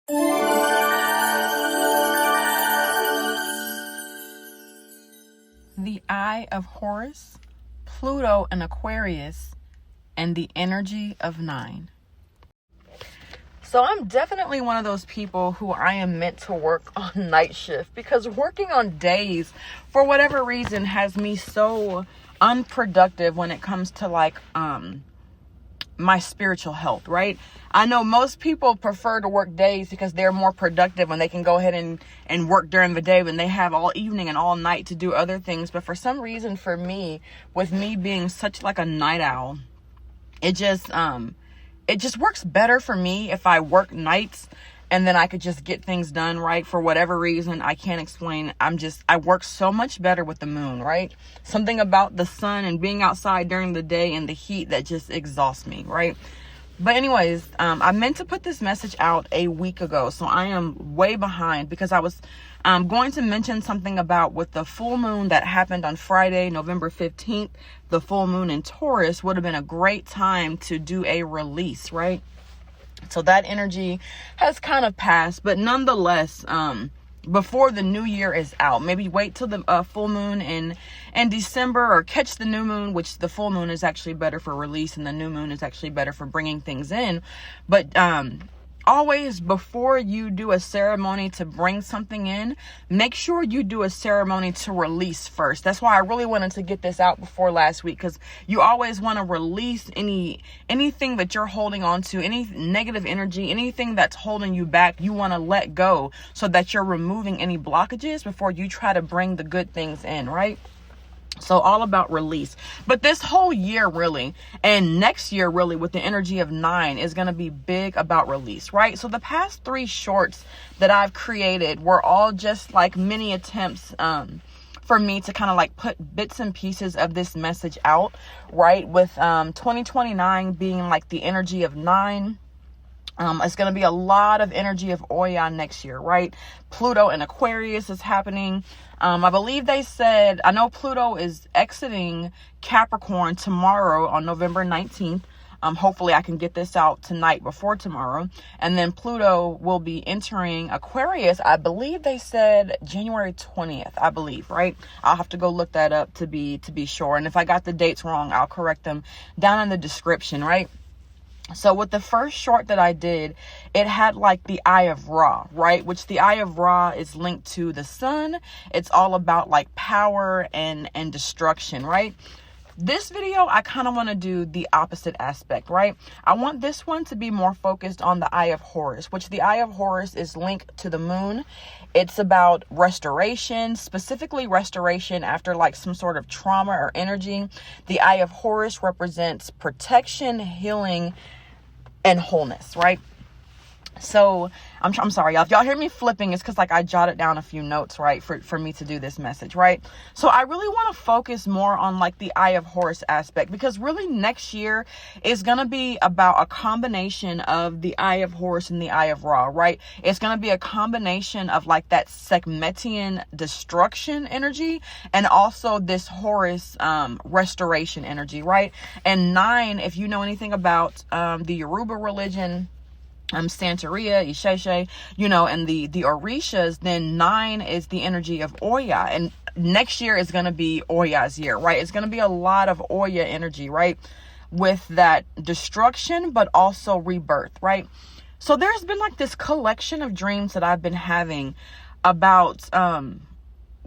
The Eye of Horus, Pluto and Aquarius, and the energy of 9. So I'm definitely one of those people who I am meant to work on night shift, because working on days, for whatever reason, has me so unproductive when it comes to my spiritual health, right? I know most people prefer to work days because they're more productive when they can go ahead and work during the day when they have all evening and all night to do other things. But for some reason, for me, with me being such like a night owl, it just works better for me if I work nights, and then I could just get things done, right? For whatever reason, I can't explain. I work so much better with the moon, right? Something about the sun and being outside during the day and the heat that just exhausts me, right? But anyways, I meant to put this message out a week ago, so I am way behind, because I was going to mention something about with the full moon that happened on Friday, November 15th, the full moon in Taurus would have been a great time to do a release, right? So that energy has kind of passed, but nonetheless, before the new year is out, maybe wait till the full moon in December, or catch the new moon, which the full moon is actually better for release and the new moon is actually better for bringing things in. But always, before you do a ceremony to bring something in, make sure you do a ceremony to release first. That's why I really wanted to get this out before last week, because you always want to release anything that you're holding on to, any negative energy, anything that's holding you back. You want to let go so that you're removing any blockages before you try to bring the good things in, right? So all about release. But this whole year really, and next year really, with the energy of 9, is going to be big about release, right? So the past 3 shorts that I've created were all just like mini attempts for me to kind of like put bits and pieces of this message out, right? With 2029 being like the energy of 9. It's going to be a lot of energy of Oya next year, right? Pluto and Aquarius is happening. I believe they said, I know Pluto is exiting Capricorn tomorrow on November 19th. Hopefully I can get this out tonight before tomorrow. And then Pluto will be entering Aquarius. I believe they said January 20th, I believe, right? I'll have to go look that up to be sure. And if I got the dates wrong, I'll correct them down in the description, right? So with the first short that I did, it had like the Eye of Ra, right? Which the Eye of Ra is linked to the sun. It's all about like power and destruction, right? This video, I kind of want to do the opposite aspect, right? I want this one to be more focused on the Eye of Horus, which the Eye of Horus is linked to the moon. It's about restoration, specifically restoration after like some sort of trauma or energy. The Eye of Horus represents protection, healing, and wholeness, right? So I'm sorry, y'all. If y'all hear me flipping, it's because like I jotted down a few notes, right, for me to do this message, right? So I really want to focus more on like the Eye of Horus aspect, because really next year is going to be about a combination of the Eye of Horus and the Eye of Ra, right? It's going to be a combination of like that Sekhmetian destruction energy and also this Horus restoration energy, right? And 9, if you know anything about the Yoruba religion, Santeria, Isheshe, and the Orishas, then 9 is the energy of Oya. And next year is going to be Oya's year, right? It's going to be a lot of Oya energy, right? With that destruction, but also rebirth, right? So there's been like this collection of dreams that I've been having about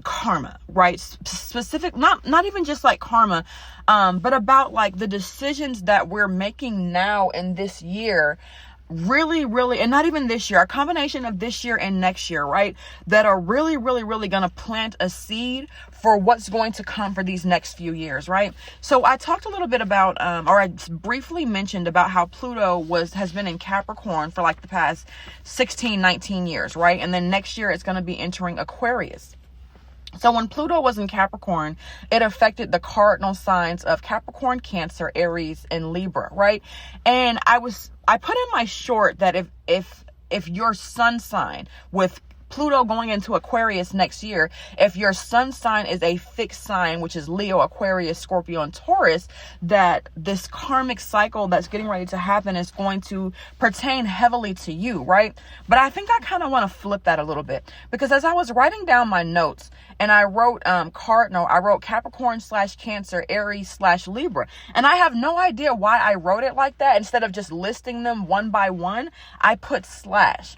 karma, right? Specific, not even just like karma, but about like the decisions that we're making now in this year, really, and not even this year, a combination of this year and next year, right? That are really going to plant a seed for what's going to come for these next few years, right? So I talked a little bit about, or I briefly mentioned about how Pluto has been in Capricorn for like the past 16, 19 years, right? And then next year it's going to be entering Aquarius. So when Pluto was in Capricorn, it affected the cardinal signs of Capricorn, Cancer, Aries, and Libra, right? And I put in my short that if your sun sign with Pluto going into Aquarius next year, if your sun sign is a fixed sign, which is Leo, Aquarius, Scorpio, and Taurus, that this karmic cycle that's getting ready to happen is going to pertain heavily to you, right? But I think I kind of want to flip that a little bit, because as I was writing down my notes and I wrote I wrote Capricorn / Cancer, Aries / Libra, and I have no idea why I wrote it like that. Instead of just listing them one by one, I put /.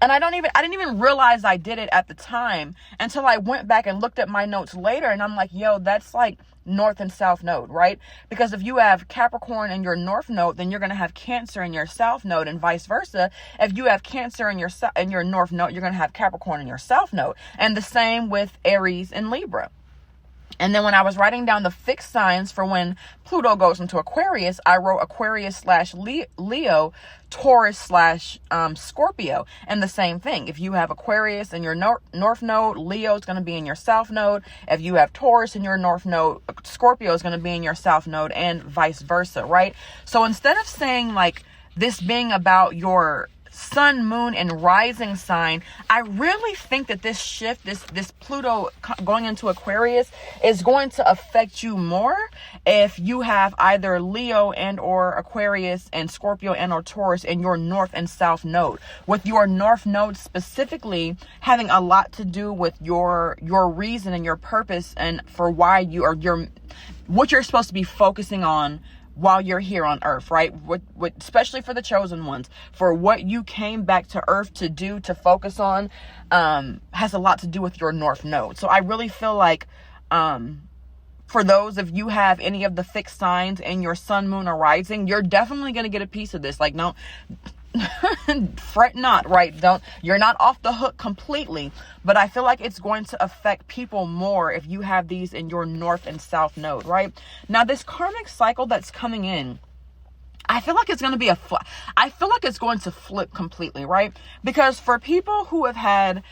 And I didn't even realize I did it at the time until I went back and looked at my notes later. And I'm like, yo, that's like north and south node, right? Because if you have Capricorn in your north node, then you're going to have Cancer in your south node, and vice versa. If you have Cancer in your north node, you're going to have Capricorn in your south node. And the same with Aries and Libra. And then when I was writing down the fixed signs for when Pluto goes into Aquarius, I wrote Aquarius / Leo, Taurus / Scorpio. And the same thing. If you have Aquarius in your north node, Leo is going to be in your south node. If you have Taurus in your north node, Scorpio is going to be in your south node, and vice versa, right? So instead of saying like this being about your sun, moon, and rising sign, I really think that this shift, this Pluto going into Aquarius, is going to affect you more if you have either Leo and or Aquarius and Scorpio and or Taurus in your north and south node, with your north node specifically having a lot to do with your reason and your purpose, and for why you are what you're supposed to be focusing on while you're here on earth, right? What especially for the chosen ones, for what you came back to earth to do, to focus on, has a lot to do with your north node. So I really feel like, for those, if you have any of the fixed signs in your sun, moon, or rising, you're definitely going to get a piece of this. Like, no, fret not, right? You're not off the hook completely, but I feel like it's going to affect people more if you have these in your north and south node, right? Now, this karmic cycle that's coming in, I feel like it's going to be I feel like it's going to flip completely, right? Because for people who have had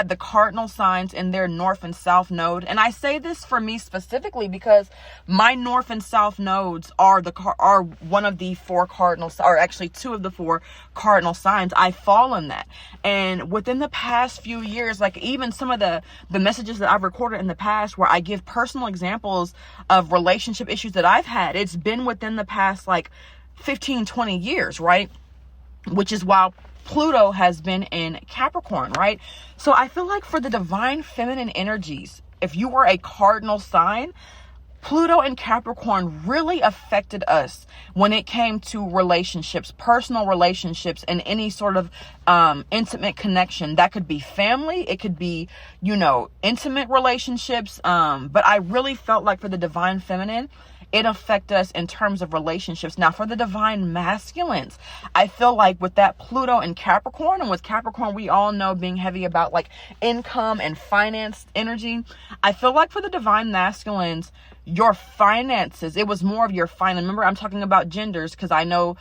the cardinal signs in their north and south node. And I say this for me specifically because my north and south nodes are one of the 4 cardinal, or actually 2 of the 4 cardinal signs. I fall in that. And within the past few years, like even some of the messages that I've recorded in the past where I give personal examples of relationship issues that I've had, it's been within the past like 15, 20 years, right? Which is why Pluto has been in Capricorn, right? So I feel like for the divine feminine energies, if you were a cardinal sign, Pluto and Capricorn really affected us when it came to relationships, personal relationships, and any sort of intimate connection. That could be family, it could be, intimate relationships. But I really felt like for the divine feminine, it affected us in terms of relationships. Now, for the divine masculines, I feel like with that Pluto and Capricorn, and with Capricorn, we all know being heavy about like income and finance energy. I feel like for the divine masculines, your finances, it was more of your finance. Remember, I'm talking about genders because I know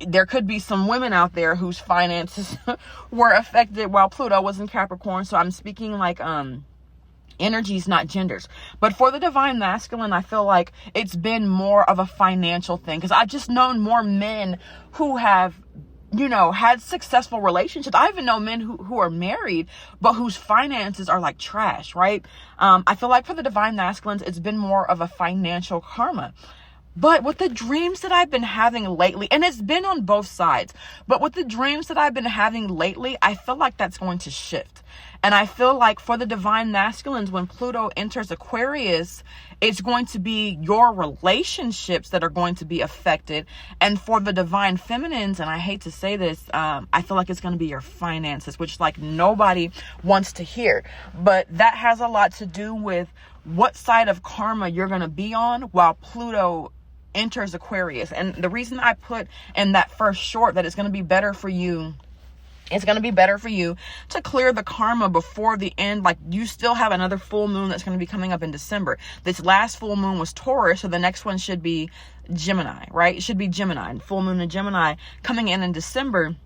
there could be some women out there whose finances were affected while Pluto was in Capricorn. So I'm speaking like, energies, not genders. But for the divine masculine, I feel like it's been more of a financial thing, because I've just known more men who have had successful relationships. I even know men who are married but whose finances are like trash, right? I feel like for the divine masculines, it's been more of a financial karma. But with the dreams that I've been having lately, and it's been on both sides, but with the dreams that I've been having lately, I feel like that's going to shift. And I feel like for the divine masculines, when Pluto enters Aquarius, it's going to be your relationships that are going to be affected. And for the divine feminines, and I hate to say this, I feel like it's going to be your finances, which like nobody wants to hear. But that has a lot to do with what side of karma you're going to be on while Pluto enters Aquarius. And the reason I put in that first short that it's going to be better for you, it's going to be better for you to clear the karma before the end. Like, you still have another full moon that's going to be coming up in December. This last full moon was Taurus, so the next one should be Gemini, right? It should be Gemini, full moon in Gemini coming in December.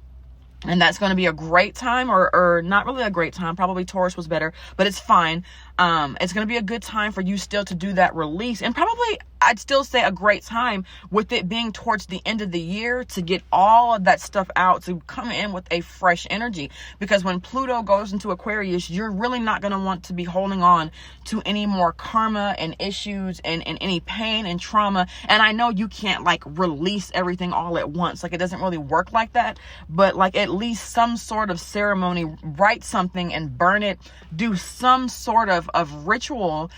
And that's going to be a great time, or not really a great time. Probably Taurus was better, but it's fine. It's going to be a good time for you still to do that release, and probably I'd still say a great time with it being towards the end of the year to get all of that stuff out, to come in with a fresh energy. Because when Pluto goes into Aquarius, you're really not going to want to be holding on to any more karma and issues and any pain and trauma. And I know you can't like release everything all at once. Like, it doesn't really work like that, but like at least some sort of ceremony, write something and burn it, do some sort of ritual,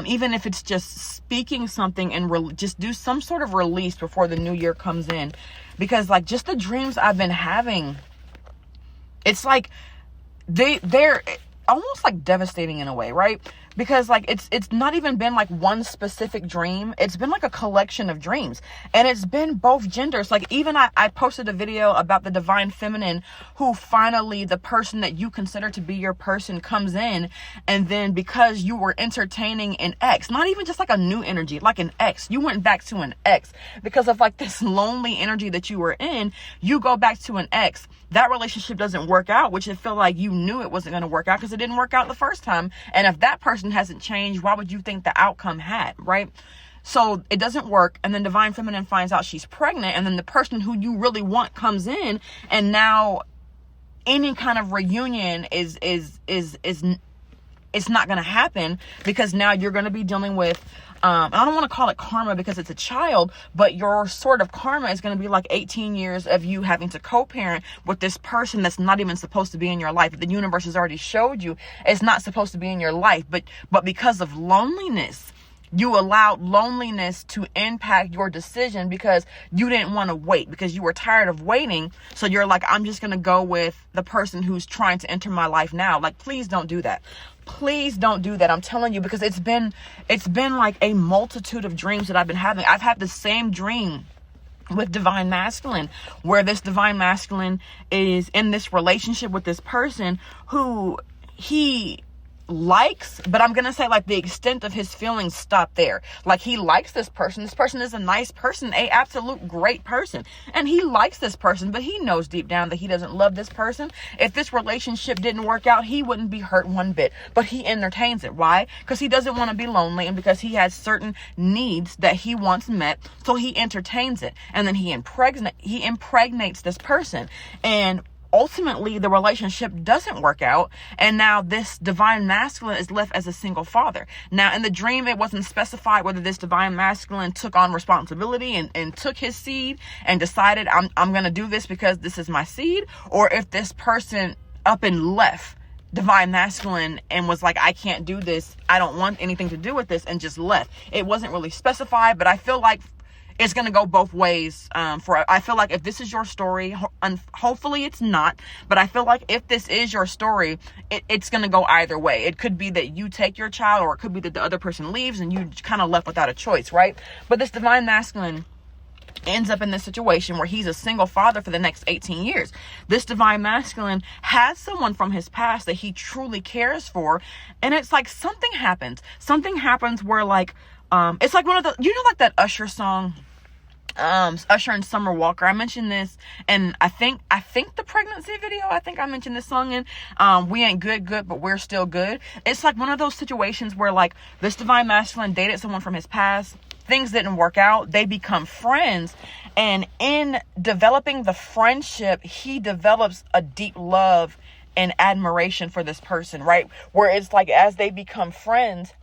even if it's just speaking something, and just do some sort of release before the new year comes in. Because like just the dreams I've been having, it's like they're almost like devastating in a way, right? Because like it's not even been like one specific dream. It's been like a collection of dreams, and it's been both genders. Like even I posted a video about the divine feminine, who finally, the person that you consider to be your person comes in, and then because you were entertaining an ex, not even just like a new energy, like an ex, you went back to an ex because of like this lonely energy that you were in. You go back to an ex, that relationship doesn't work out, which I feel like you knew it wasn't going to work out because it didn't work out the first time. And if that person hasn't changed, why would you think the outcome had, right? So it doesn't work. And then divine feminine finds out she's pregnant, and then the person who you really want comes in, and now any kind of reunion is it's not going to happen, because now you're going to be dealing with I don't want to call it karma because it's a child, but your sort of karma is going to be like 18 years of you having to co-parent with this person that's not even supposed to be in your life. The universe has already showed you it's not supposed to be in your life, but because of loneliness, you allowed loneliness to impact your decision because you didn't want to wait, because you were tired of waiting. So you're like, I'm just going to go with the person who's trying to enter my life now. Like, please don't do that. Please don't do that. I'm telling you, because it's been like a multitude of dreams that I've been having. I've had the same dream with divine masculine, where this divine masculine is in this relationship with this person who he likes, but I'm gonna say like the extent of his feelings stop there. Like, he likes this person. This person is a nice person, a absolute great person, and he likes this person, but he knows deep down that he doesn't love this person. If this relationship didn't work out, he wouldn't be hurt one bit, but he entertains it. Why? Because he doesn't want to be lonely, and because he has certain needs that he wants met, so he entertains it, and then he impregnates this person, and ultimately the relationship doesn't work out, and now this divine masculine is left as a single father. Now in the dream, it wasn't specified whether this divine masculine took on responsibility and took his seed and decided I'm gonna do this because this is my seed, or if this person up and left divine masculine and was like, I can't do this, I don't want anything to do with this, and just left. It wasn't really specified, but I feel like it's going to go both ways. I feel like if this is your story, and hopefully it's not, but I feel like if this is your story, it's going to go either way. It could be that you take your child, or it could be that the other person leaves and you kind of left without a choice, right? But this divine masculine ends up in this situation where he's a single father for the next 18 years. This divine masculine has someone from his past that he truly cares for, and it's like something happens where like, it's like one of the, like that Usher song, Usher and Summer Walker. I mentioned this, and I think the pregnancy video, I think I mentioned this song in We Ain't Good, but We're Still Good. It's like one of those situations where like this divine masculine dated someone from his past, things didn't work out, they become friends, and in developing the friendship, he develops a deep love and admiration for this person, right? Where it's like, as they become friends,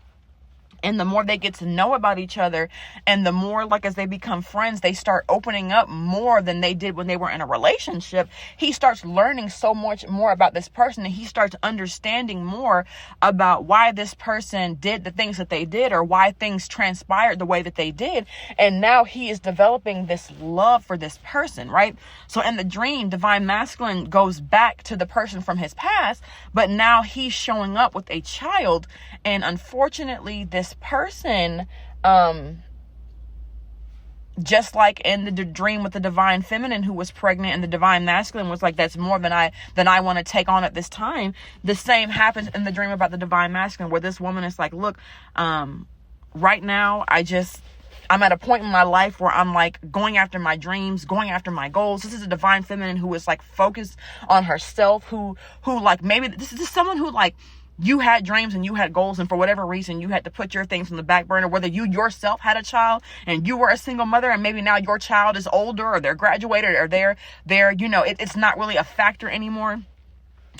and the more they get to know about each other, and the more like as they become friends, they start opening up more than they did when they were in a relationship. He starts learning so much more about this person, and he starts understanding more about why this person did the things that they did, or why things transpired the way that they did. And now he is developing this love for this person, right? So in the dream, divine masculine goes back to the person from his past, but now he's showing up with a child. And unfortunately, this person, just like in the dream with the divine feminine who was pregnant, and the divine masculine was like, that's more than I want to take on at this time. The same happens in the dream about the divine masculine, where this woman is like, look, right now, I'm at a point in my life where I'm like going after my dreams, going after my goals. This is a divine feminine who is like focused on herself, who like, maybe this is someone who like you had dreams and you had goals, and for whatever reason you had to put your things on the back burner, whether you yourself had a child and you were a single mother, and maybe now your child is older, or they're graduated, or they're it's not really a factor anymore.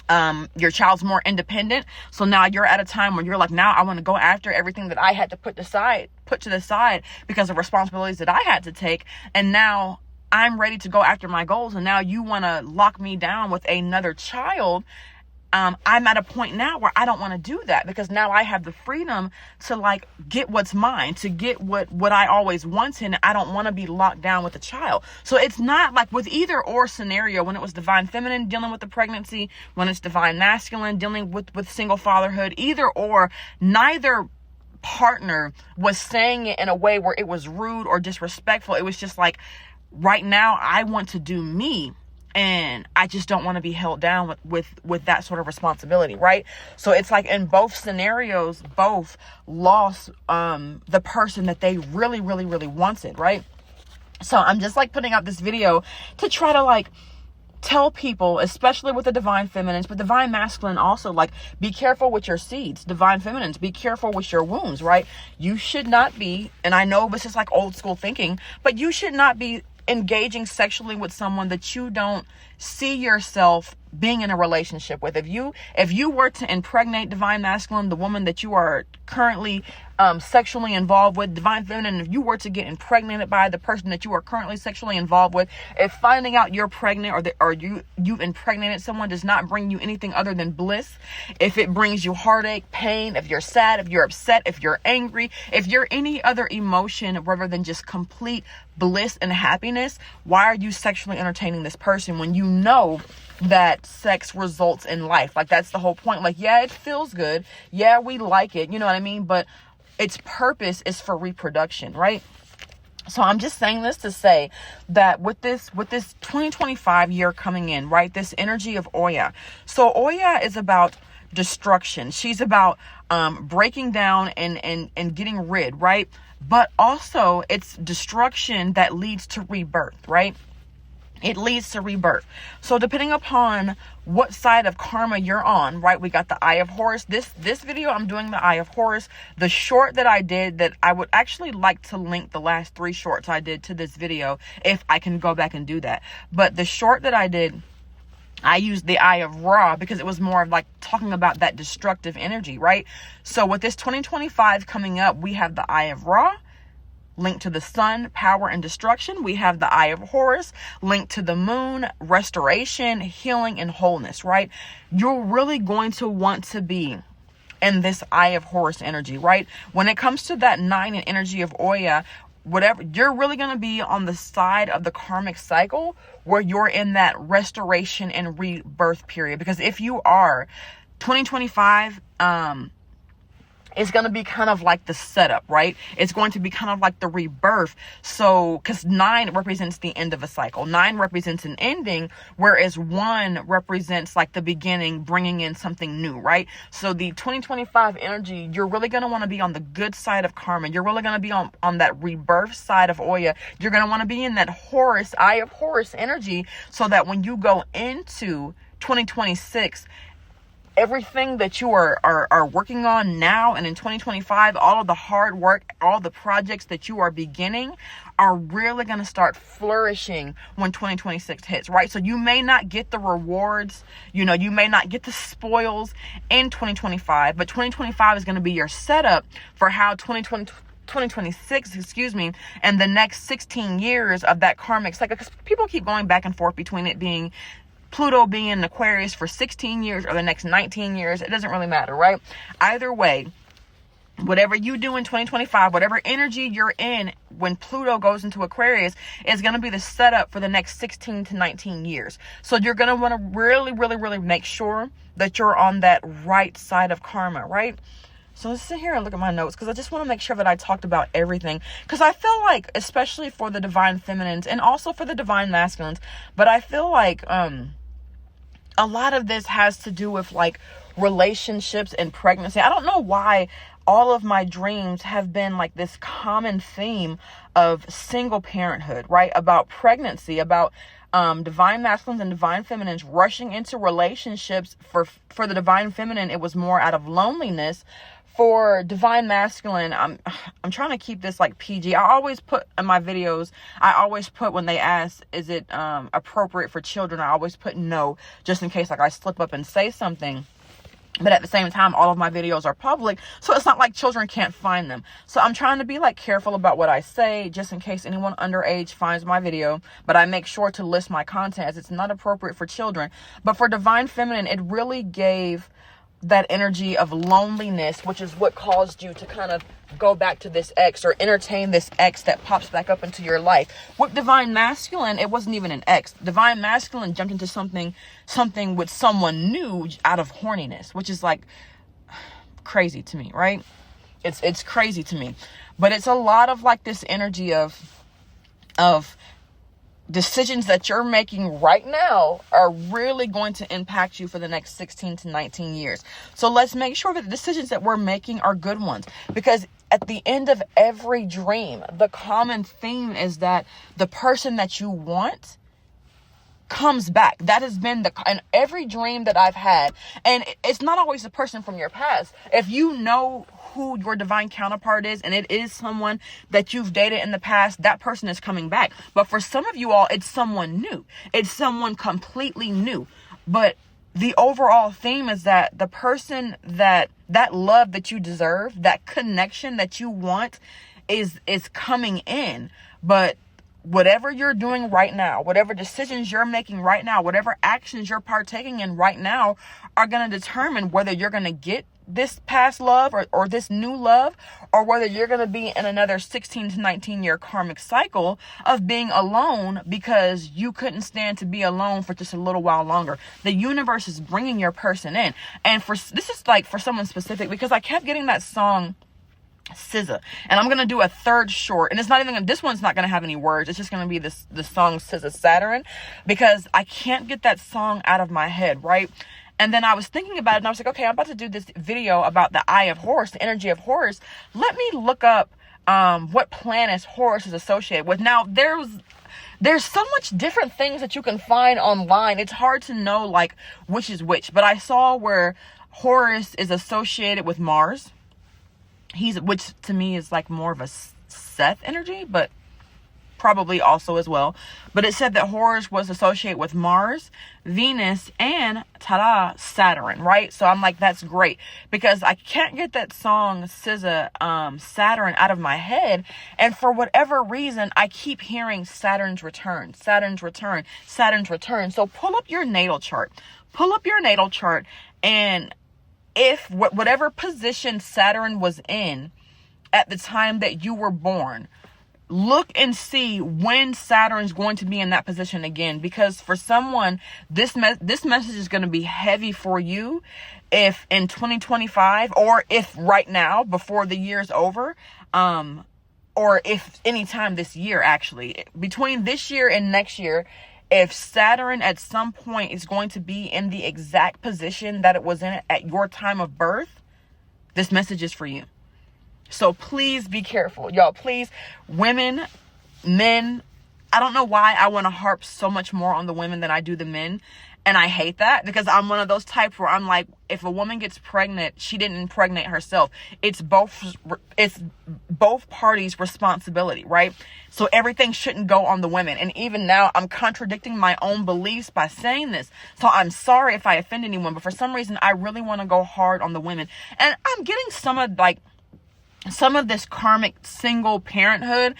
Your child's more independent, so now you're at a time where you're like, now I want to go after everything that I had to put to the side because of responsibilities that I had to take, and now I'm ready to go after my goals, and now you want to lock me down with another child. I'm at a point now where I don't want to do that, because now I have the freedom to like get what's mine, to get what I always wanted. And I don't want to be locked down with a child. So it's not like with either or scenario, when it was divine feminine dealing with the pregnancy, when it's divine masculine dealing with single fatherhood, either or, neither partner was saying it in a way where it was rude or disrespectful. It was just like, right now I want to do me, and I just don't want to be held down with that sort of responsibility, right? So it's like in both scenarios, both lost the person that they really, really, really wanted, right? So I'm just like putting out this video to try to like tell people, especially with the divine feminines, but divine masculine also, like, be careful with your seeds. Divine feminines, be careful with your wombs, right? You should not be, and I know this is like old school thinking, but you should not be engaging sexually with someone that you don't see yourself being in a relationship with. If you were to impregnate divine masculine, the woman that you are currently sexually involved with, divine feminine, if you were to get impregnated by the person that you are currently sexually involved with, if finding out you're pregnant or you've impregnated someone does not bring you anything other than bliss, if it brings you heartache, pain, if you're sad, if you're upset, if you're angry, if you're any other emotion rather than just complete bliss and happiness, why are you sexually entertaining this person when you know that sex results in life? Like, that's the whole point. Like, yeah, it feels good. Yeah, we like it. You know what I mean? But its purpose is for reproduction, right? So I'm just saying this to say that with this 2025 year coming in, right? This energy of Oya. So Oya is about destruction. She's about breaking down and getting rid, right? But also it's destruction that leads to rebirth, right? It leads to rebirth. So depending upon what side of karma you're on, right? We got the Eye of Horus. This video, I'm doing the Eye of Horus. The short that I did, that I would actually like to link the last 3 shorts I did to this video, if I can go back and do that. But the short that I did, I used the Eye of Ra because it was more of like talking about that destructive energy, right? So with this 2025 coming up, we have the Eye of Ra linked to the sun, power and destruction. We have the Eye of Horus linked to the moon, restoration, healing, and wholeness, right? You're really going to want to be in this Eye of Horus energy, right? When it comes to that 9 and energy of Oya, whatever, you're really going to be on the side of the karmic cycle where you're in that restoration and rebirth period. Because if you are, 2025, it's going to be kind of like the setup, right? It's going to be kind of like the rebirth. So, because 9 represents the end of a cycle. 9 represents an ending, whereas 1 represents like the beginning, bringing in something new, right? So the 2025 energy, you're really going to want to be on the good side of karma. You're really going to be on that rebirth side of Oya. You're going to want to be in that Horus, Eye of Horus energy, so that when you go into 2026, everything that you are working on now and in 2025, all of the hard work, all the projects that you are beginning are really going to start flourishing when 2026 hits, right? So you may not get the rewards, you may not get the spoils in 2025, but 2025 is going to be your setup for how 2026, and the next 16 years of that karmic cycle, because people keep going back and forth between it being Pluto being in Aquarius for 16 years or the next 19 years. It doesn't really matter, right? Either way, whatever you do in 2025, whatever energy you're in when Pluto goes into Aquarius is going to be the setup for the next 16 to 19 years. So you're going to want to really, really, really make sure that you're on that right side of karma, right? So let's sit here and look at my notes, because I just want to make sure that I talked about everything. Because I feel like, especially for the divine feminines and also for the divine masculines, but I feel like a lot of this has to do with like relationships and pregnancy. I don't know why all of my dreams have been like this common theme of single parenthood, right? About pregnancy, about Divine masculines and divine feminines rushing into relationships. For the divine feminine, it was more out of loneliness. For divine masculine, I'm trying to keep this like PG. I always put in my videos, when they ask, is it appropriate for children, I always put no, just in case like I slip up and say something. But at the same time, all of my videos are public, so it's not like children can't find them. So I'm trying to be like careful about what I say, just in case anyone underage finds my video. But I make sure to list my content as it's not appropriate for children. But for divine feminine, it really gave that energy of loneliness, which is what caused you to kind of go back to this ex or entertain this ex that pops back up into your life. With divine masculine, it wasn't even an ex. Divine masculine jumped into something with someone new out of horniness, which is like crazy to me, right? It's crazy to me. But it's a lot of like this energy of decisions that you're making right now are really going to impact you for the next 16 to 19 years. So let's make sure that the decisions that we're making are good ones, because at the end of every dream, the common theme is that the person that you want comes back. That has been in every dream that I've had. And it's not always the person from your past. If you know who your divine counterpart is, and it is someone that you've dated in the past, that person is coming back. But for some of you all, it's someone new. It's someone completely new. But the overall theme is that the person that love that you deserve, that connection that you want is coming in. But whatever you're doing right now, whatever decisions you're making right now, whatever actions you're partaking in right now are going to determine whether you're going to get this past love or this new love, or whether you're going to be in another 16 to 19 year karmic cycle of being alone because you couldn't stand to be alone for just a little while longer. The universe is bringing your person in. And this is like for someone specific, because I kept getting that song SZA, and I'm gonna do a third short, and it's not even this one's not gonna have any words. It's just gonna be the song SZA Saturn, because I can't get that song out of my head, right? And then I was thinking about it, and I was like, okay, I'm about to do this video about the eye of Horus, the energy of Horus. Let me look up what planets Horus is associated with. Now there's so much different things that you can find online. It's hard to know like which is which, but I saw where Horus is associated with Mars. Which to me is like more of a Seth energy, but probably also as well. But it said that Horus was associated with Mars, Venus, and Saturn, right? So I'm like, that's great, because I can't get that song SZA Saturn out of my head. And for whatever reason, I keep hearing Saturn's return, Saturn's return, Saturn's return. So pull up your natal chart, and if whatever position Saturn was in at the time that you were born, look and see when Saturn's going to be in that position again. Because for someone, this message is going to be heavy for you if in 2025, or if right now before the year's over, or if anytime this year, actually between this year and next year. If Saturn at some point is going to be in the exact position that it was in at your time of birth, this message is for you. So please be careful, y'all. Please, women, men, I don't know why I want to harp so much more on the women than I do the men. And I hate that, because I'm one of those types where I'm like, if a woman gets pregnant, she didn't impregnate herself. It's both parties' responsibility, right? So everything shouldn't go on the women. And even now, I'm contradicting my own beliefs by saying this. So I'm sorry if I offend anyone, but for some reason, I really want to go hard on the women. And I'm getting some of this karmic single parenthood.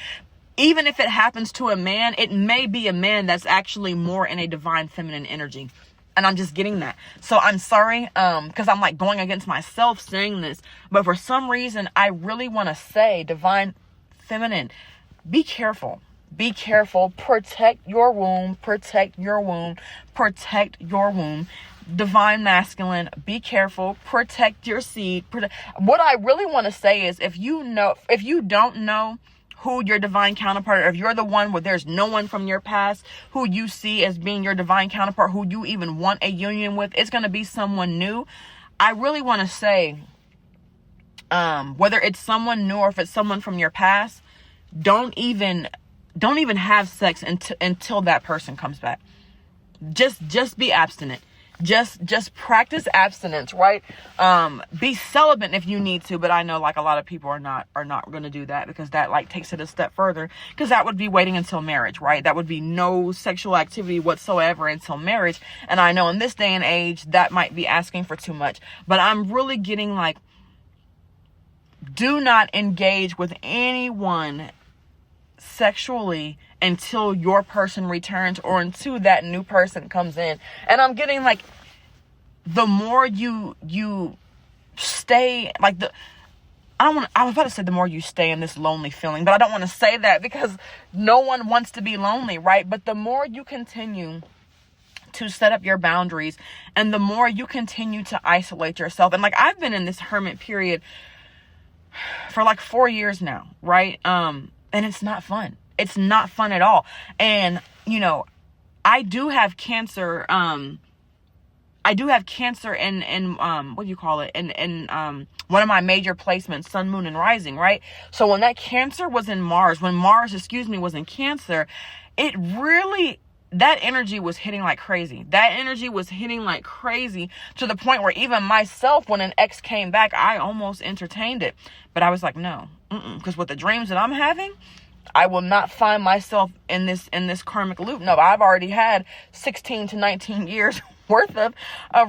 Even if it happens to a man, it may be a man that's actually more in a divine feminine energy. And I'm just getting that. So I'm sorry, because I'm like going against myself saying this. But for some reason, I really want to say divine feminine, be careful. Be careful. Protect your womb. Protect your womb. Protect your womb. Divine masculine, be careful. Protect your seed. What I really want to say is, if you don't know who your divine counterpart, or if you're the one where there's no one from your past who you see as being your divine counterpart, who you even want a union with, it's going to be someone new. I really want to say, whether it's someone new or if it's someone from your past, don't even don't even have sex until that person comes back. Just be abstinent. Just practice abstinence, right? Be celibate if you need to, but I know like a lot of people are not going to do that, because that like takes it a step further, because that would be waiting until marriage, right? That would be no sexual activity whatsoever until marriage. And I know in this day and age that might be asking for too much, but I'm really getting like, do not engage with anyone sexually until your person returns or until that new person comes in. And I'm getting like, the more you stay, like I was about to say the more you stay in this lonely feeling, but I don't want to say that because no one wants to be lonely, right? But the more you continue to set up your boundaries and the more you continue to isolate yourself, and like I've been in this hermit period for like 4 years now, right? And it's not fun. It's not fun at all. And, you know, I do have cancer. I do have cancer in what do you call it? In one of my major placements, sun, moon, and rising, right? So when that cancer was in Mars, when Mars, was in Cancer, it really, that energy was hitting like crazy. That energy was hitting like crazy to the point where even myself, when an ex came back, I almost entertained it. But I was like, no, because with the dreams that I'm having, I will not find myself in this karmic loop. No, I've already had 16 to 19 years worth of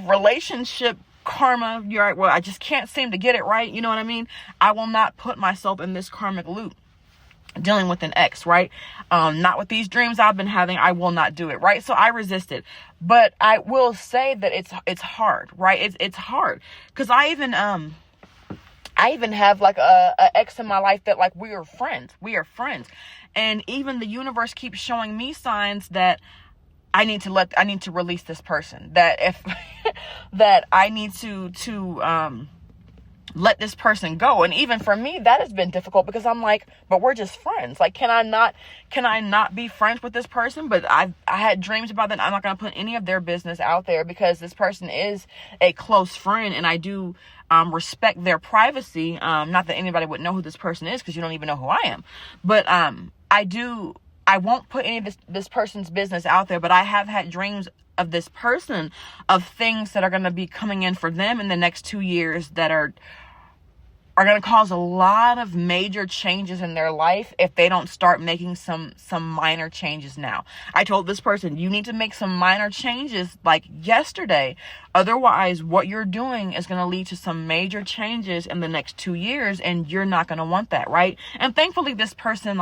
relationship karma. You're right. Well, I just can't seem to get it right. You know what I mean? I will not put myself in this karmic loop dealing with an ex, right? Not with these dreams I've been having. I will not do it, right? So I resisted. But I will say that it's hard, right? It's hard because I even have like a ex in my life that like we are friends. And even the universe keeps showing me signs that I need to release this person, that if that I need to let this person go. And even for me, that has been difficult because I'm like, but we're just friends. Like, can I not be friends with this person? But I had dreams about that. I'm not going to put any of their business out there because this person is a close friend and I do respect their privacy. Not that anybody would know who this person is because you don't even know who I am. But I won't put any of this person's business out there, but I have had dreams of this person, of things that are going to be coming in for them in the next 2 years that are going to cause a lot of major changes in their life if they don't start making some minor changes now. I told this person, you need to make some minor changes like yesterday. Otherwise, what you're doing is going to lead to some major changes in the next 2 years, and you're not going to want that, right? And thankfully, this person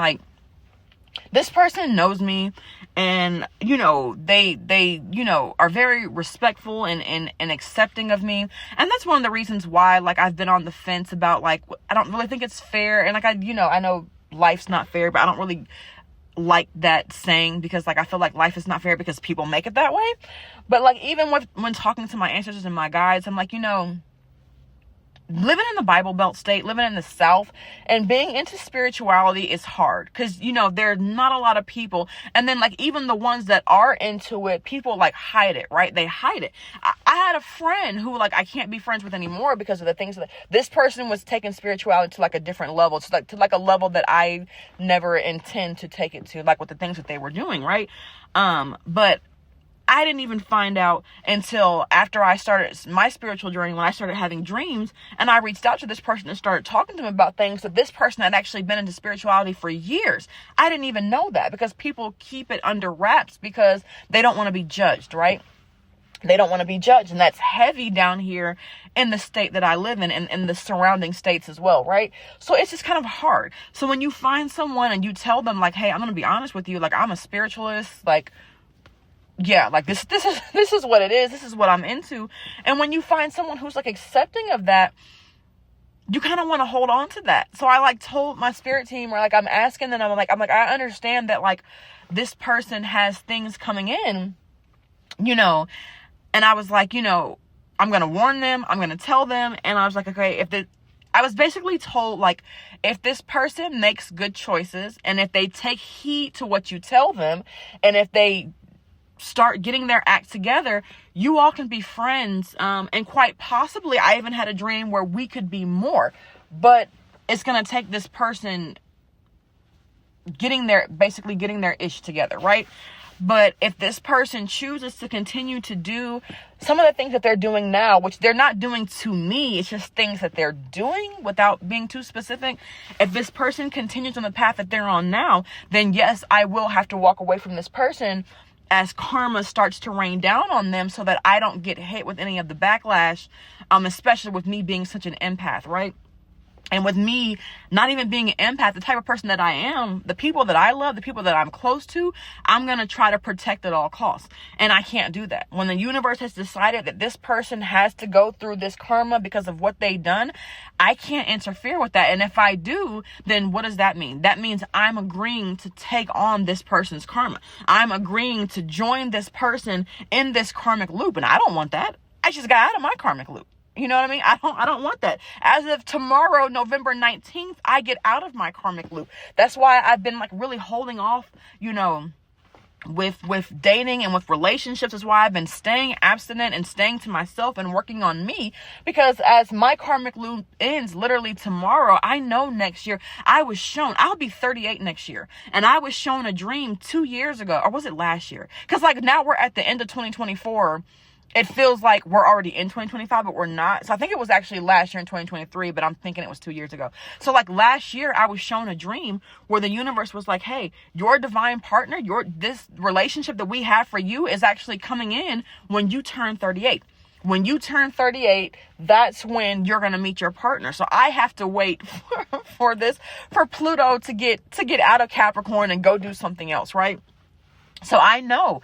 knows me, and you know they you know are very respectful and accepting of me, and that's one of the reasons why like I've been on the fence about like I don't really think it's fair, and like I know life's not fair, but I don't really like that saying because like I feel like life is not fair because people make it that way. But like even when talking to my ancestors and my guides, I'm like, you know, living in the Bible Belt state, living in the South, and being into spirituality is hard because, you know, there's not a lot of people. And then, like, even the ones that are into it, people, like, hide it, right? They hide it. I had a friend who, like, I can't be friends with anymore because of the things that this person was taking spirituality to, like, a different level, to a level that I never intend to take it to, like, with the things that they were doing, right? But I didn't even find out until after I started my spiritual journey, when I started having dreams, and I reached out to this person and started talking to them about things that this person had actually been into spirituality for years. I didn't even know that because people keep it under wraps because they don't want to be judged, right? They don't want to be judged. And that's heavy down here in the state that I live in and the surrounding states as well, right? So it's just kind of hard. So when you find someone and you tell them like, hey, I'm going to be honest with you, like I'm a spiritualist, like, yeah, like this is what it is. This is what I'm into. And when you find someone who's like accepting of that, you kind of want to hold on to that. So I like told my spirit team, or like I'm asking them, I'm like, I understand that like this person has things coming in, you know, and I was like, you know, I'm going to warn them. I'm going to tell them. And I was like, okay, I was basically told, like, if this person makes good choices and if they take heed to what you tell them, and if they start getting their act together, you all can be friends. And quite possibly, I even had a dream where we could be more. But it's going to take this person basically getting their ish together, right? But if this person chooses to continue to do some of the things that they're doing now, which they're not doing to me, it's just things that they're doing without being too specific. If this person continues on the path that they're on now, then yes, I will have to walk away from this person as karma starts to rain down on them so that I don't get hit with any of the backlash, especially with me being such an empath, right? And with me not even being an empath, the type of person that I am, the people that I love, the people that I'm close to, I'm going to try to protect at all costs. And I can't do that. When the universe has decided that this person has to go through this karma because of what they've done, I can't interfere with that. And if I do, then what does that mean? That means I'm agreeing to take on this person's karma. I'm agreeing to join this person in this karmic loop. And I don't want that. I just got out of my karmic loop. You know what I mean? I don't want that. As of tomorrow, November 19th, I get out of my karmic loop. That's why I've been like really holding off, with dating and with relationships. Is why I've been staying abstinent and staying to myself and working on me, because as my karmic loop ends literally tomorrow, I know next year I'll be 38 next year, and I was shown a dream 2 years ago, or was it last year? Because like now we're at the end of 2024. It feels like we're already in 2025, but we're not. So I think it was actually last year in 2023, but I'm thinking it was 2 years ago. So like last year, I was shown a dream where the universe was like, hey, your divine partner, this relationship that we have for you is actually coming in when you turn 38. When you turn 38, that's when you're going to meet your partner. So I have to wait for Pluto to get out of Capricorn and go do something else, right? So I know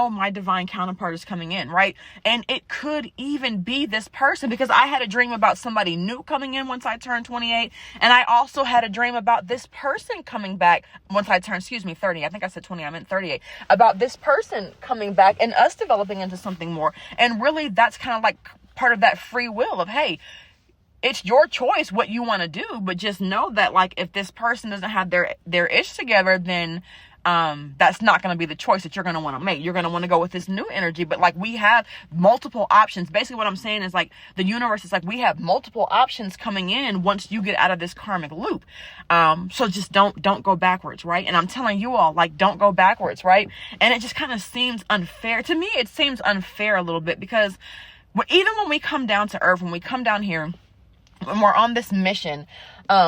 my divine counterpart is coming in, right? And it could even be this person, because I had a dream about somebody new coming in once I turned 28. And I also had a dream about this person coming back once I turned, 30. I think I said 20, I meant 38. About this person coming back and us developing into something more. And really that's kind of like part of that free will of, hey, it's your choice what you want to do, but just know that like if this person doesn't have their ish together, then that's not going to be the choice that you're going to want to make. You're going to want to go with this new energy. But like we have multiple options. Basically what I'm saying is like the universe is like, we have multiple options coming in once you get out of this karmic loop. So just don't go backwards, right? And I'm telling you all, like, don't go backwards, right? And it just kind of seems unfair to me. It seems unfair a little bit, because even when we come down to earth, when we come down here, when we're on this mission,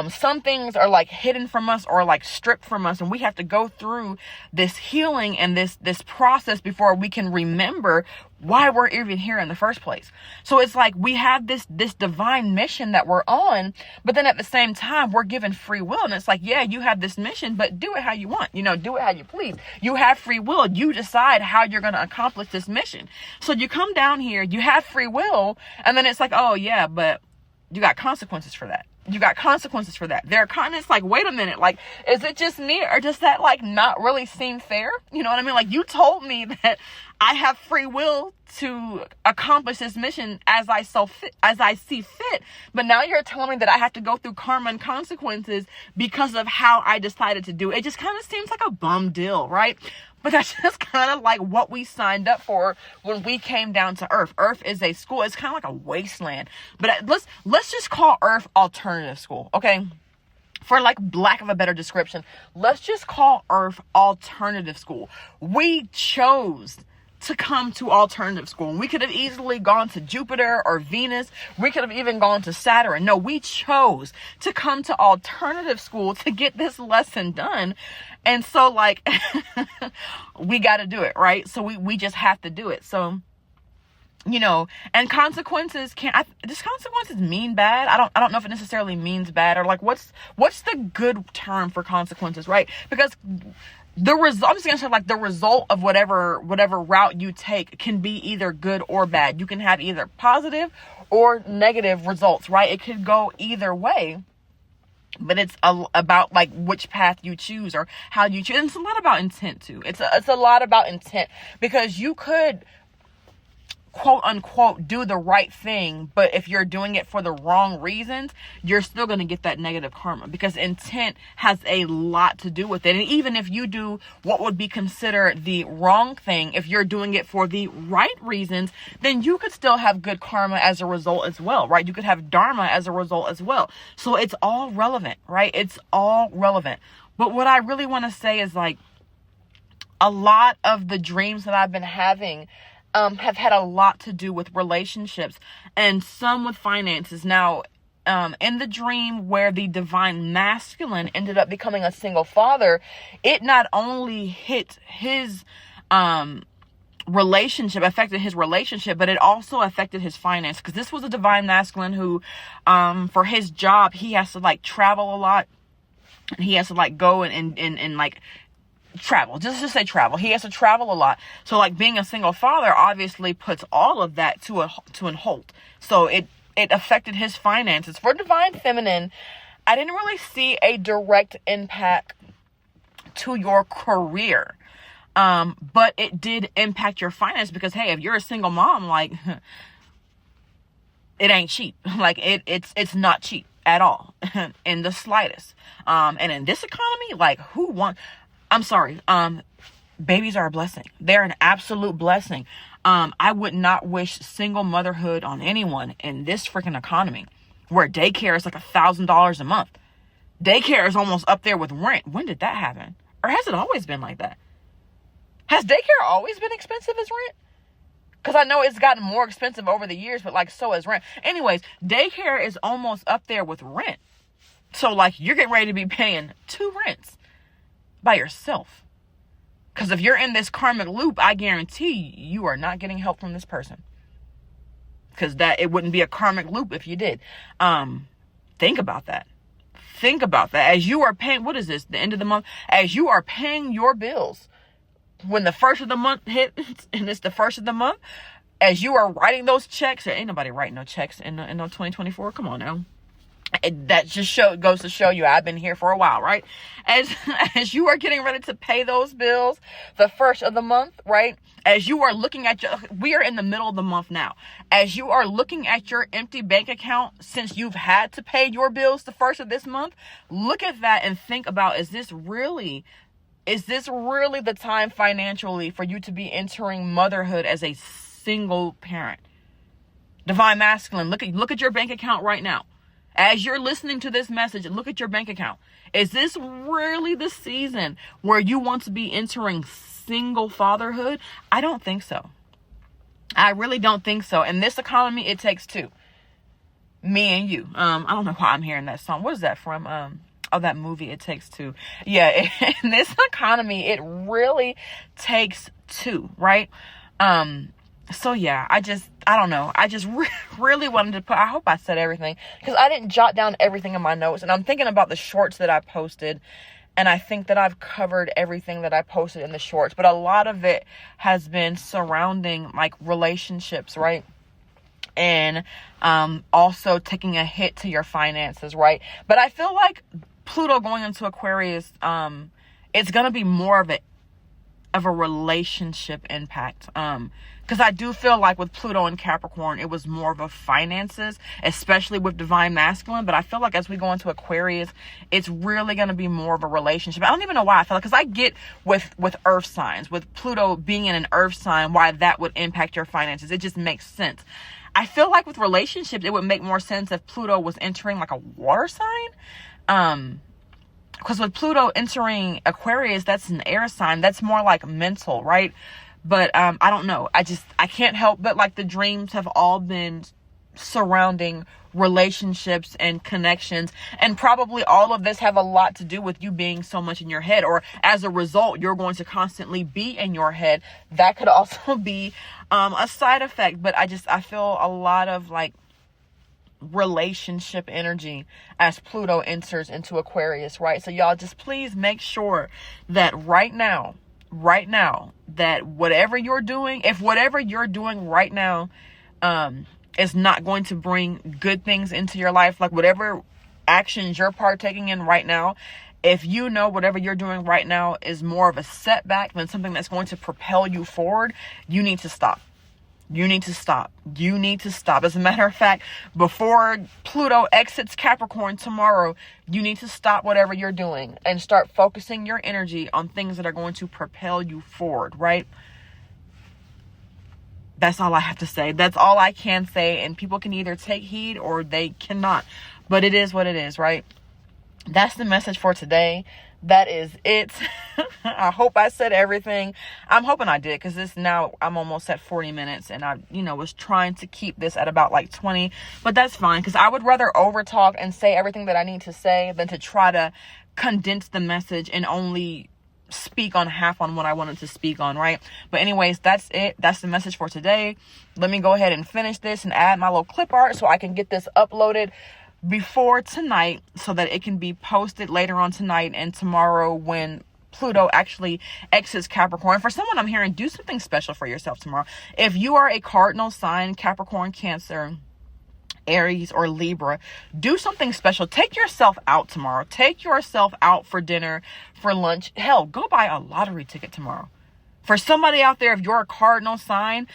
some things are like hidden from us or like stripped from us, and we have to go through this healing and this process before we can remember why we're even here in the first place. So it's like we have this divine mission that we're on, but then at the same time we're given free will, and it's like, yeah, you have this mission, but do it how you want, do it how you please. You have free will. You decide how you're going to accomplish this mission. So you come down here, you have free will, and then it's like, oh yeah, but you got consequences for that. It's like, wait a minute, like, is it just me, or does that like not really seem fair? You know what I mean? Like, you told me that I have free will to accomplish this mission as I see fit, but now you're telling me that I have to go through karma and consequences because of how I decided to do it. It just kind of seems like a bum deal, right? But that's just kind of like what we signed up for when we came down to Earth. Earth is a school. It's kind of like a wasteland. But let's just call Earth alternative school, okay? For like lack of a better description, let's just call Earth alternative school. We chose to come to alternative school. We could have easily gone to Jupiter or Venus. We could have even gone to Saturn. No, we chose to come to alternative school to get this lesson done. And so like, we got to do it, right? So we just have to do it. So, and consequences does consequences mean bad? I don't know if it necessarily means bad, or like, what's the good term for consequences, right? Because I'm just gonna say like the result of whatever route you take can be either good or bad. You can have either positive or negative results, right? It could go either way. But it's about like which path you choose or how you choose. And it's a lot about intent too. It's a lot about intent, because you could, quote unquote, do the right thing, but if you're doing it for the wrong reasons, you're still going to get that negative karma, because intent has a lot to do with it. And even if you do what would be considered the wrong thing, if you're doing it for the right reasons, then you could still have good karma as a result as well, right? You could have dharma as a result as well. So it's all relevant, right? It's all relevant. But what I really want to say is like, a lot of the dreams that I've been having have had a lot to do with relationships and some with finances. Now, in the dream where the divine masculine ended up becoming a single father, it not only hit his relationship, affected his relationship, but it also affected his finance, because this was a divine masculine who, for his job, he has to like travel a lot. He has to like go and like travel, just say travel. He has to travel a lot. So like being a single father obviously puts all of that to an halt. So it affected his finances. For divine feminine, I didn't really see a direct impact to your career. But it did impact your finance, because hey, if you're a single mom, like it ain't cheap. Like it's not cheap at all in the slightest. And in this economy, like I'm sorry. Babies are a blessing. They're an absolute blessing. I would not wish single motherhood on anyone in this freaking economy, where daycare is like $1,000 a month. Daycare is almost up there with rent. When did that happen? Or has it always been like that? Has daycare always been expensive as rent? Because I know it's gotten more expensive over the years, but like so is rent. Anyways, daycare is almost up there with rent. So like you're getting ready to be paying 2 rents by yourself. Because if you're in this karmic loop, I guarantee you are not getting help from this person. Because it wouldn't be a karmic loop if you did. Think about that. Think about that. As you are paying, what is this? The end of the month? As you are paying your bills, when the first of the month hits, and it's the first of the month, as you are writing those checks, there ain't nobody writing no checks in 2024. Come on now. That just goes to show you I've been here for a while, right? As you are getting ready to pay those bills, the first of the month, right? As you are looking at we are in the middle of the month now. As you are looking at your empty bank account, since you've had to pay your bills the first of this month, look at that and think about, is this really the time financially for you to be entering motherhood as a single parent? Divine masculine, look at your bank account right now. As you're listening to this message, look at your bank account. Is this really the season where you want to be entering single fatherhood? I don't think so. I really don't think so. In this economy, it takes 2. Me and you. I don't know why I'm hearing that song. What is that from? That movie, It Takes 2. Yeah, in this economy, it really takes 2, right? So yeah, I don't know. I just really wanted to I hope I said everything, because I didn't jot down everything in my notes, and I'm thinking about the shorts that I posted, and I think that I've covered everything that I posted in the shorts, but a lot of it has been surrounding like relationships, right? And also taking a hit to your finances, right? But I feel like Pluto going into Aquarius, it's going to be more of a relationship impact. Because I do feel like with Pluto and Capricorn, it was more of a finances, especially with divine masculine. But I feel like as we go into Aquarius, it's really going to be more of a relationship. I don't even know why I feel like, because I get with earth signs, with Pluto being in an earth sign, why that would impact your finances. It just makes sense. I feel like with relationships, it would make more sense if Pluto was entering like a water sign. Because with Pluto entering Aquarius, that's an air sign. That's more like mental, right? But I don't know. I can't help but like the dreams have all been surrounding relationships and connections. And probably all of this have a lot to do with you being so much in your head. Or as a result, you're going to constantly be in your head. That could also be a side effect. But I feel a lot of like relationship energy as Pluto enters into Aquarius, right? So y'all just please make sure that right now, that whatever you're doing, if whatever you're doing right now is not going to bring good things into your life, like whatever actions you're partaking in right now, if you know whatever you're doing right now is more of a setback than something that's going to propel you forward, you need to stop. You need to stop. As a matter of fact, before Pluto exits Capricorn tomorrow, you need to stop whatever you're doing and start focusing your energy on things that are going to propel you forward, right? That's all I have to say. That's all I can say. And people can either take heed or they cannot. But it is what it is, right? That's the message for today. that is it. I hope I said everything. I'm hoping I did, because I'm almost at 40 minutes, and I, was trying to keep this at about like 20, but that's fine, because I would rather over talk and say everything that I need to say than to try to condense the message and only speak on half on what I wanted to speak on, right? But anyways, that's it. That's the message for today. Let me go ahead and finish this and add my little clip art so I can get this uploaded before tonight, so that it can be posted later on tonight and tomorrow when Pluto actually exits Capricorn. For someone I'm hearing, do something special for yourself tomorrow. If you are a cardinal sign, Capricorn, Cancer, Aries, or Libra, do something special. Take yourself out tomorrow. Take yourself out for dinner, for lunch. Hell, go buy a lottery ticket tomorrow. For somebody out there, if you're a cardinal sign,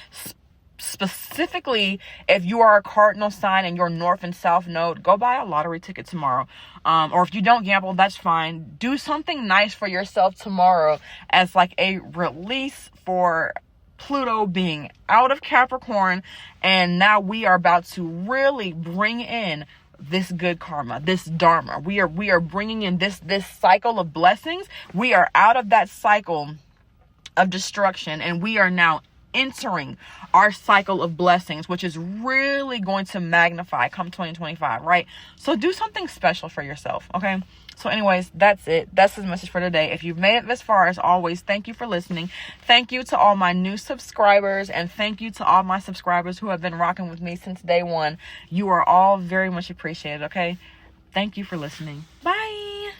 specifically if you are a cardinal sign and your north and south node, go buy a lottery ticket tomorrow. Or if you don't gamble, that's fine. Do something nice for yourself tomorrow as like a release for Pluto being out of Capricorn, and now we are about to really bring in this good karma, this dharma. We are bringing in this cycle of blessings. We are out of that cycle of destruction, and we are now entering our cycle of blessings, which is really going to magnify come 2025, right? So do something special for yourself, okay? So anyways, that's it. That's the message for today. If you've made it this far, as always, thank you for listening. Thank you to all my new subscribers, and thank you to all my subscribers who have been rocking with me since day one. You are all very much appreciated, okay? Thank you for listening. Bye.